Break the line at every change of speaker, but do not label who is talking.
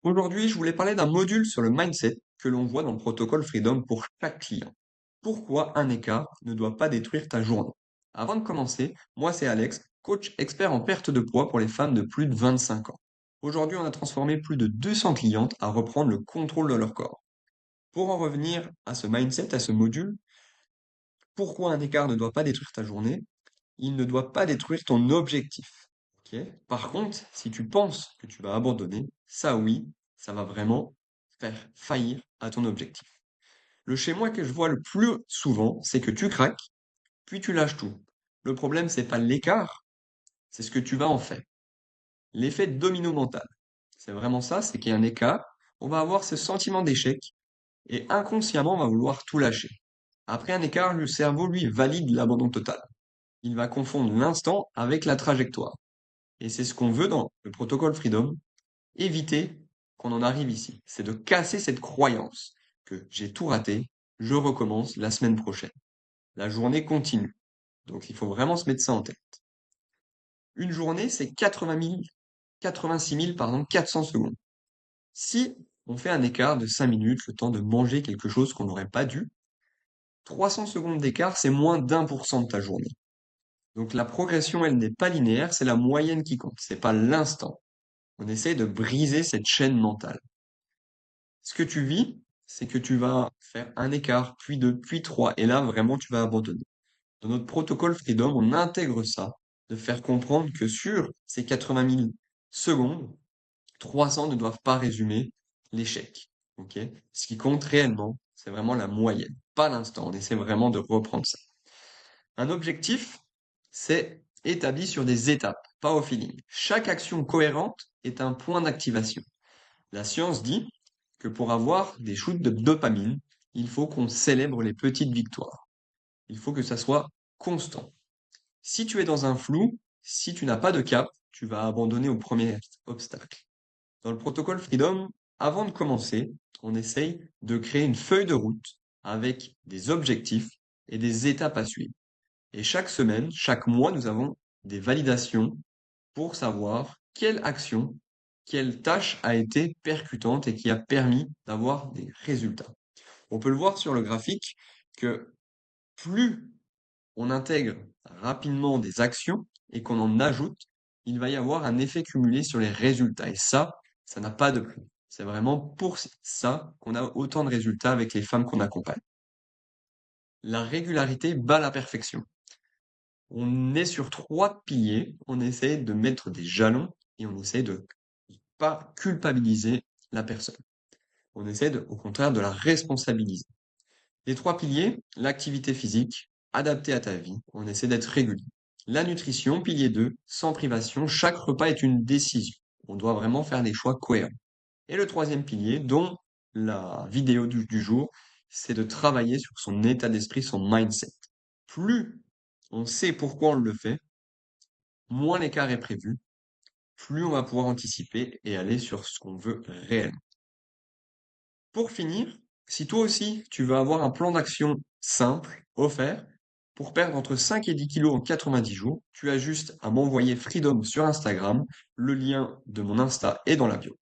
Aujourd'hui, je voulais parler d'un module sur le mindset que l'on voit dans le protocole Freedom pour chaque client. Pourquoi un écart ne doit pas détruire ta journée? Avant de commencer, moi c'est Alex, coach expert en perte de poids pour les femmes de plus de 25 ans. Aujourd'hui, on a transformé plus de 200 clientes à reprendre le contrôle de leur corps. Pour en revenir à ce mindset, à ce module, pourquoi un écart ne doit pas détruire ta journée? Il ne doit pas détruire ton objectif. Ok. Par contre, si tu penses que tu vas abandonner, ça oui, ça va vraiment faire faillir à ton objectif. Le schéma que je vois le plus souvent, c'est que tu craques, puis tu lâches tout. Le problème, c'est pas l'écart, c'est ce que tu vas en faire. L'effet domino mental. C'est vraiment ça, c'est qu'il y a un écart, on va avoir ce sentiment d'échec et inconsciemment, on va vouloir tout lâcher. Après un écart, le cerveau, lui, valide l'abandon total. Il va confondre l'instant avec la trajectoire. Et c'est ce qu'on veut dans le protocole Freedom, éviter qu'on en arrive ici. C'est de casser cette croyance que j'ai tout raté, je recommence la semaine prochaine. La journée continue. Donc il faut vraiment se mettre ça en tête. Une journée, c'est 86 000, 400 secondes. Si on fait un écart de 5 minutes, le temps de manger quelque chose qu'on n'aurait pas dû, 300 secondes d'écart, c'est moins d'1% de ta journée. Donc la progression, elle n'est pas linéaire, c'est la moyenne qui compte, c'est pas l'instant. On essaie de briser cette chaîne mentale. Ce que tu vis, c'est que tu vas faire un écart, puis deux, puis trois, et là, vraiment, tu vas abandonner. Dans notre protocole Freedom, on intègre ça, de faire comprendre que sur ces 80 000 secondes, 300 ne doivent pas résumer l'échec. Ok. Ce qui compte réellement, c'est vraiment la moyenne, pas l'instant. On essaie vraiment de reprendre ça. Un objectif, c'est établi sur des étapes, pas au feeling. Chaque action cohérente est un point d'activation. La science dit que pour avoir des shoots de dopamine, il faut qu'on célèbre les petites victoires. Il faut que ça soit constant. Si tu es dans un flou, si tu n'as pas de cap, tu vas abandonner au premier obstacle. Dans le protocole Freedom, avant de commencer, on essaye de créer une feuille de route avec des objectifs et des étapes à suivre. Et chaque semaine, chaque mois, nous avons des validations pour savoir quelle action, quelle tâche a été percutante et qui a permis d'avoir des résultats. On peut le voir sur le graphique que plus on intègre rapidement des actions et qu'on en ajoute, il va y avoir un effet cumulé sur les résultats. Et ça n'a pas de prix. C'est vraiment pour ça qu'on a autant de résultats avec les femmes qu'on accompagne. La régularité bat la perfection. On est sur 3 piliers, on essaie de mettre des jalons et on essaie de pas culpabiliser la personne. On essaie au contraire de la responsabiliser. Les 3 piliers, l'activité physique, adaptée à ta vie, on essaie d'être régulier. La nutrition, pilier 2, sans privation, chaque repas est une décision. On doit vraiment faire des choix cohérents. Et le troisième pilier, dont la vidéo du jour, c'est de travailler sur son état d'esprit, son mindset. Plus on sait pourquoi on le fait, moins l'écart est prévu, plus on va pouvoir anticiper et aller sur ce qu'on veut réellement. Pour finir, si toi aussi tu veux avoir un plan d'action simple, offert, pour perdre entre 5 et 10 kilos en 90 jours, tu as juste à m'envoyer Freedom sur Instagram. Le lien de mon Insta est dans la bio.